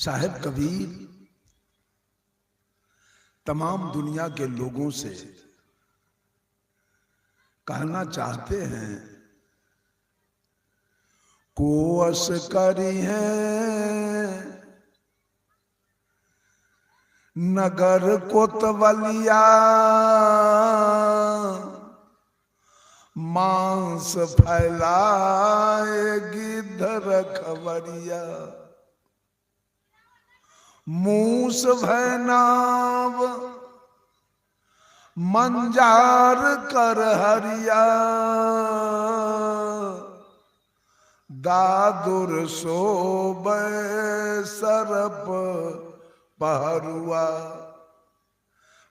साहिब कबीर तमाम दुनिया के लोगों से कहना चाहते हैं, कोस करी है नगर कोतवलिया, मांस फैलाएगी रखवरिया, मूस भैनाव मंजार कर हरिया, दादुर सोबे सरप पहरुआ,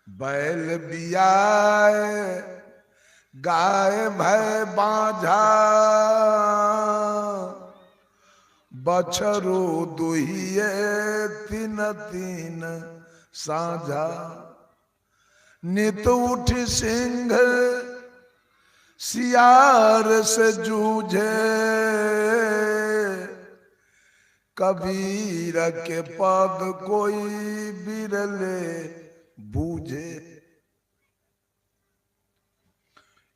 बैल बियाए गाय भय बाझा, बछरू दुहिए तीन तीन साझा, नित उठ सिंह सियार से जूझे, कबीर के पद कोई बिरले बूझे।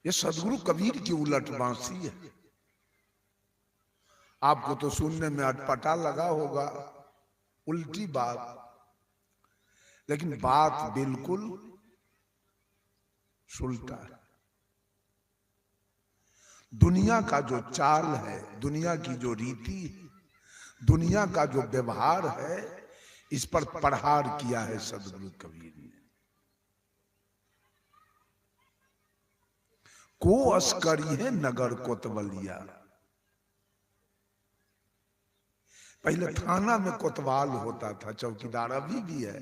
ये सदगुरु कबीर की उलट बांसी है। आपको तो सुनने में अटपटा लगा होगा, उल्टी बात, लेकिन बात बिल्कुल सुलटा है। दुनिया का जो चाल है, दुनिया की जो रीति है, दुनिया का जो व्यवहार है, इस पर प्रहार किया है सदगुरु कबीर ने। को अस्करी है नगर कोतवलिया। पहले थाना में कोतवाल होता था, चौकीदार अभी भी है।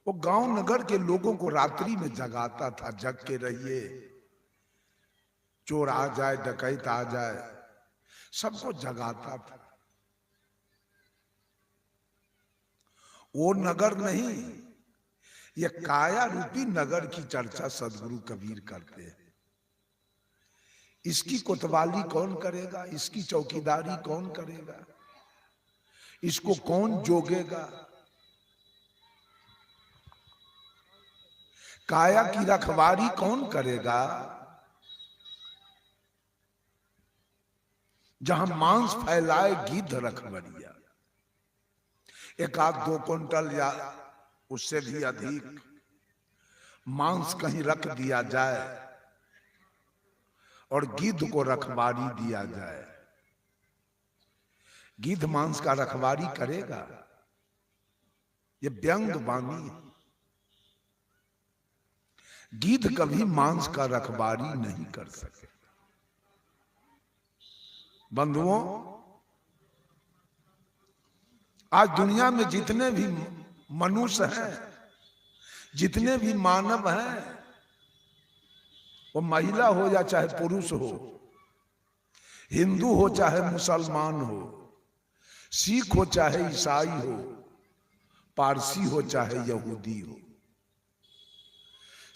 वो गांव नगर के लोगों को रात्रि में जगाता था, जग के रहिए, चोर आ जाए, डकैत आ जाए, सबको जगाता था। वो नगर नहीं, ये काया रूपी नगर की चर्चा सदगुरु कबीर करते हैं। इसकी कोतवाली कौन करेगा, इसकी चौकीदारी कौन करेगा, इसको कौन जोगेगा, काया की रखवारी कौन करेगा। जहां मांस फैलाए गिद्ध रखवरिया, एक आध 2 क्विंटल या उससे भी अधिक मांस कहीं रख दिया जाए और गिद्ध को रखवारी दिया जाए, गिद्ध मांस का रखवारी करेगा? ये व्यंग वाणी है। गिद्ध कभी मांस का रखवारी नहीं कर सके। बंधुओं, आज दुनिया में जितने भी मनुष्य हैं, जितने भी मानव हैं, वो महिला हो या चाहे पुरुष हो, हिंदू हो चाहे मुसलमान हो, सिख हो चाहे ईसाई हो, पारसी हो चाहे यहूदी हो,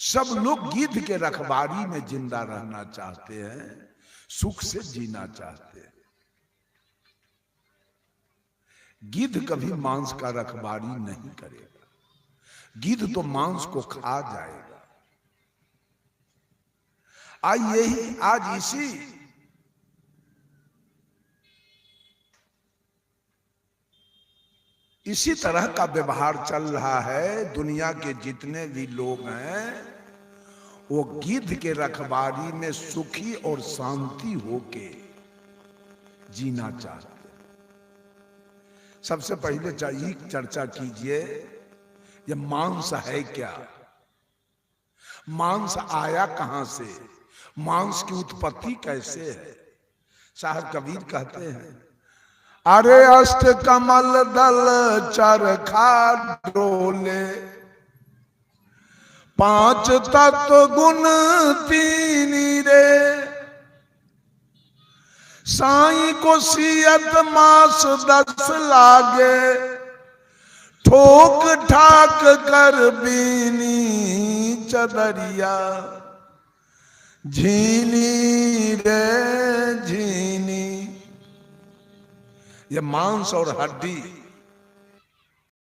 सब लोग गिद्ध के रखवारी में जिंदा रहना चाहते हैं, सुख से जीना चाहते हैं। गिद्ध कभी मांस का रखवारी नहीं करेगा। गिद्ध तो मांस को खा जाएगा। आज इसी तरह का व्यवहार चल रहा है। दुनिया के जितने भी लोग हैं, वो गिद्ध के रखवारी में सुखी और शांति होके जीना चाहते हैं। सबसे पहले चाहिए चर्चा कीजिए, ये मांस है क्या? मांस आया कहां से? मांस की उत्पत्ति कैसे है? साहब कबीर कहते हैं, अरे अष्ट कमल दल चरखा डोले, 5 तत्व गुण 3 रे, साईं को सियत मास 10 लागे, ठोक ठाक कर बीनी चदरिया, झीनी रे झीनी। ये मांस और हड्डी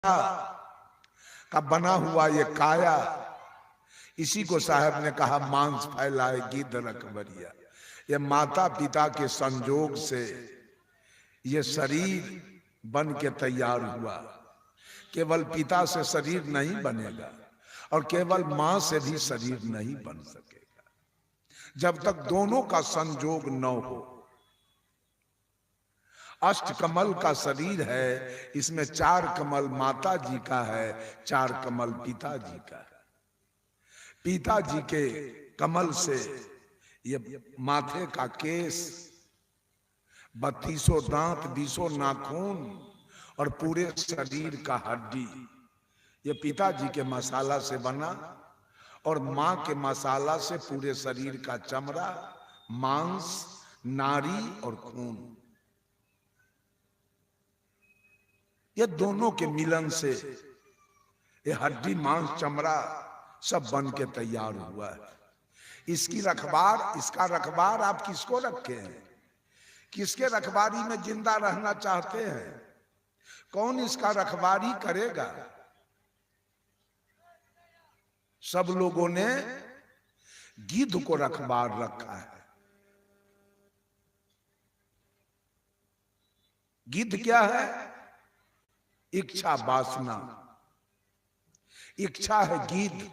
का बना हुआ ये काया, इसी को साहब ने कहा मांस फैलाए गिद्ध रखबरिया। ये माता पिता के संजोग से ये शरीर बन के तैयार हुआ। केवल पिता से शरीर नहीं बनेगा और केवल मां से भी शरीर नहीं बन सकेगा जब तक दोनों का संजोग न हो। अष्टकमल का शरीर है, इसमें 4 कमल माता जी का है, 4 कमल पिताजी का है। पिताजी के कमल से ये माथे का केस, 32 दांत, 20 नाखून और पूरे शरीर का हड्डी, ये पिताजी के मसाला से बना और मां के मसाला से पूरे शरीर का चमड़ा, मांस, नाड़ी और खून, ये दोनों के मिलन से ये हड्डी, मांस, चमड़ा सब बन के तैयार हुआ है। इसकी रखबार, इसका रखबार आप किसको रखे हैं? किसके रखबारी में जिंदा रहना चाहते हैं? कौन इसका रखबारी करेगा? सब लोगों ने गिद्ध को रखबार रखा है। गिद्ध क्या है? इच्छा, वासना। इच्छा है गिद्ध।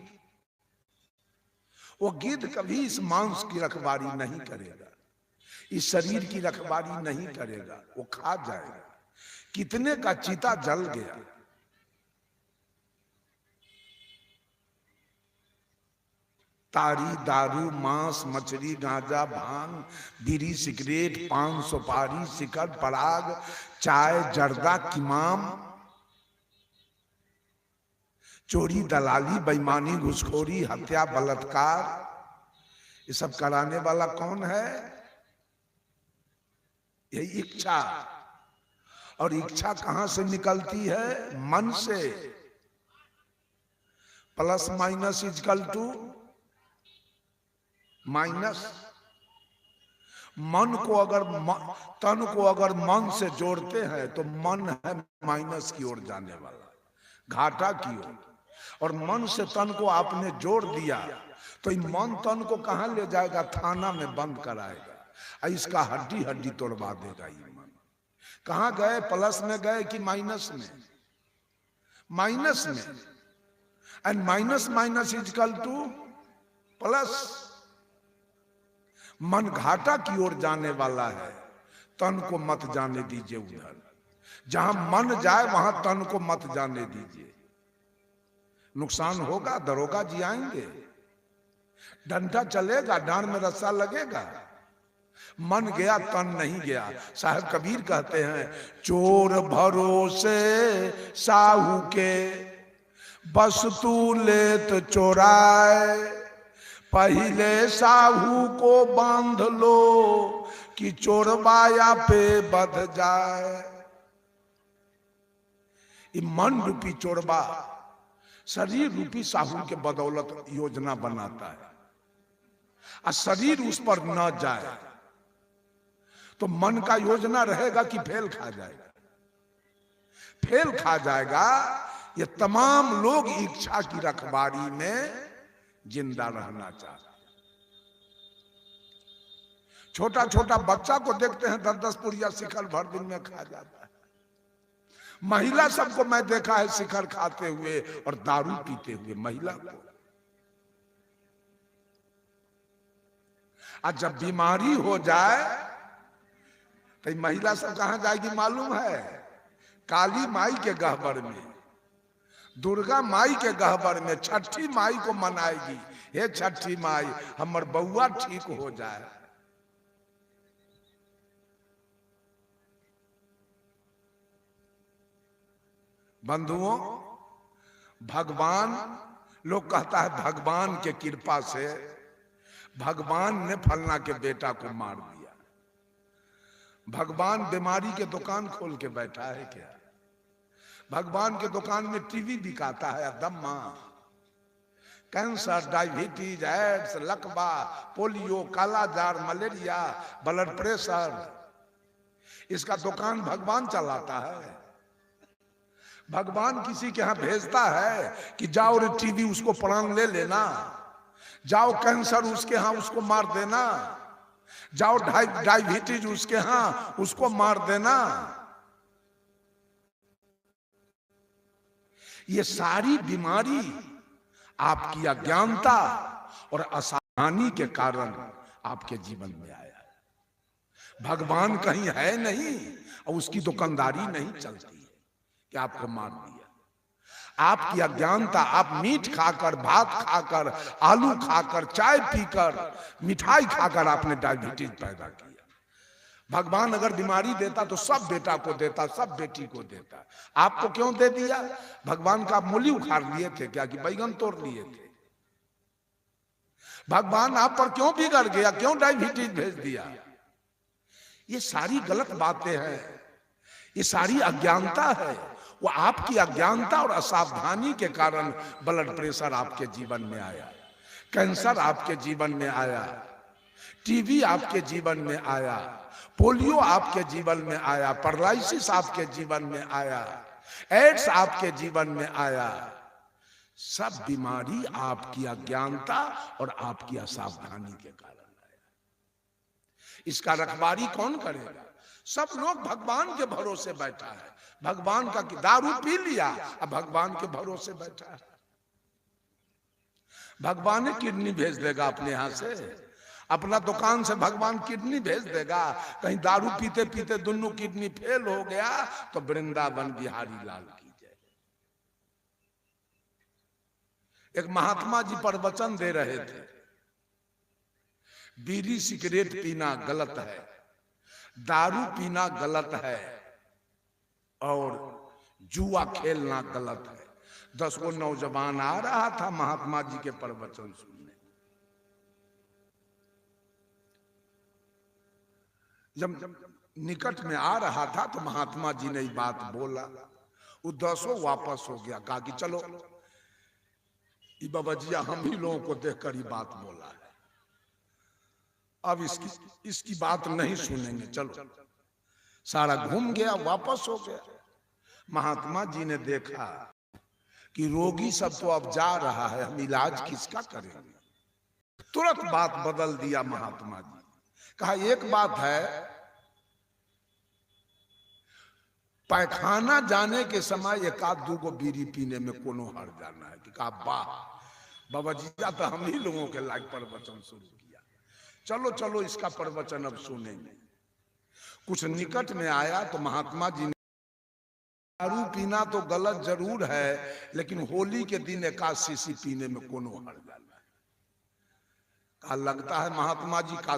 वो गिद्ध कभी इस मांस की रखबारी नहीं करेगा, इस शरीर की रखबारी नहीं करेगा, वो खा जाएगा। कितने का चीता जल गया। तारी, दारू, मांस, मछली, गांजा, भांग, बीड़ी, सिगरेट, पान, सुपारी, शिखर, पराग, चाय, जर्दा, किमाम, चोरी, दलाली, बेईमानी, घुसखोरी, हत्या, बलात्कार, ये सब कराने वाला कौन है? यही इच्छा। और इच्छा कहां से निकलती है? मन से। Plus minus equal to minus. मन को अगर, तन को अगर मन से जोड़ते हैं तो मन है माइनस की ओर जाने वाला, घाटा की ओर। और मन से तन को आपने जोड़ दिया तो मन तन को कहां ले जाएगा? थाना में बंद कराएगा, इसका हड्डी हड्डी तोड़वा देगा। ये मन कहां गए? प्लस में गए कि माइनस में? माइनस में। And minus minus equal two plus. मन घाटा की ओर जाने वाला है, तन को मत जाने दीजिए उधर। जहां मन जाए वहां तन को मत जाने दीजिए, नुकसान होगा। दरोगा जी आएंगे, डंडा चलेगा, डांड में रस्सा लगेगा। मन गया, तन नहीं गया। साहब कबीर कहते हैं, चोर भरोसे साहू के, बस तू लेत चोराए, पहले साहू को बांध लो कि चोरबाया पे बध जाए। ये मन रूपी चोरबा शरीर रूपी साहू के बदौलत योजना बनाता है, और शरीर उस पर न जाए तो मन का योजना रहेगा कि फेल खा जाएगा? फेल खा जाएगा। ये तमाम लोग इच्छा की रखवारी में जिंदा रहना चाहते हैं। छोटा छोटा बच्चा को देखते हैं 10-10 पुड़िया शिखर भर दिन में खा जाता है। महिला सबको मैं देखा है शिखर खाते हुए और दारू पीते हुए महिला को। और जब बीमारी हो जाए तो महिला सब कहां जाएगी मालूम है? काली माई के गहबर में, दुर्गा माई के गहबर में, छठी माई को मनाएगी। हे छठी माई, हमर बउआ ठीक हो जाए। बंधुओं, भगवान, लोग कहता है भगवान के कृपा से भगवान ने फलना के बेटा को मार दिया। भगवान बीमारी के दुकान खोल के बैठा है क्या? भगवान के दुकान में टीवी बिकाता है, दम्मा, कैंसर, डायबिटीज, एड्स, लकवा, पोलियो, कालाजार, मलेरिया, ब्लड प्रेशर, इसका दुकान भगवान चलाता है। भगवान किसी के यहां भेजता है कि जाओ रे टीबी उसको प्राण ले लेना, जाओ कैंसर उसके यहां उसको मार देना, जाओ डायबिटीज उसके यहां उसको मार देना। ये सारी बीमारी आपकी अज्ञानता और असावधानी के कारण आपके जीवन में आया है। भगवान कहीं है नहीं और उसकी दुकानदारी नहीं चलती है कि आपको मार दिया। आपकी अज्ञानता, आप मीट खाकर, भात खाकर, आलू खाकर, चाय पीकर, मिठाई खाकर आपने डायबिटीज पैदा किया। भगवान अगर बीमारी देता तो सब बेटा को देता, सब बेटी को देता। आपको क्यों दे दिया? भगवान का आप मूली उखाड़ लिए थे क्या कि बैगन तोड़ लिए थे? भगवान आप पर क्यों बिगड़ गया, क्यों डायबिटीज भेज दिया? ये सारी गलत बातें हैं, ये सारी अज्ञानता है। वो आपकी अज्ञानता और असावधानी के कारण ब्लड प्रेशर आपके जीवन में आया, कैंसर आपके जीवन में आया, टीबी आपके जीवन में आया, पोलियो आपके जीवन में आया, पैरालिसिस आपके जीवन में आया, एड्स आपके जीवन में आया। सब बीमारी आपकी अज्ञानता और आपकी असावधानी के कारण आया। इसका रखवाली कौन करेगा? सब लोग भगवान के भरोसे बैठा है। भगवान का दारू पी लिया, अब भगवान के भरोसे बैठा है। भगवान ने किडनी भेज देगा अपने यहां से, अपना दुकान से भगवान किडनी भेज देगा। कहीं दारू पीते पीते दोनों किडनी फेल हो गया तो वृंदावन बिहारी लाल की जय। एक महात्मा जी प्रवचन दे रहे थे, बीड़ी सिगरेट पीना गलत है, दारू पीना गलत है और जुआ खेलना गलत है। 10 गो नौजवान आ रहा था महात्मा जी के प्रवचन सुनने। जब निकट में आ रहा था तो महात्मा जी ने बात बोला, वो 10 वापस हो गया। कहा कि चलो बाबा जी हम ही लोगों को देखकर ये बात बोला है, अब इसकी बात नहीं सुनेंगे, चलो। सारा घूम गया, वापस हो गया। महात्मा जी ने देखा कि रोगी सब तो अब जा रहा है, हम इलाज किसका करेंगे? तुरंत बात बदल दिया महात्मा जी। कहा एक बात है, पैखाना जाने के समय एक आध 2 गो बीड़ी पीने में कोनो हर जाना है। कि कहा वाह बाबा जी तो हम ही लोगों के लायक प्रवचन शुरू किया, चलो चलो इसका प्रवचन अब सुनेंगे। कुछ निकट में आया तो महात्मा जी ने, दारू पीना तो गलत जरूर है, लेकिन होली के दिन 1 शीशी पीने में कोनो हर्ज नहीं है। कहा लगता है महात्मा जी का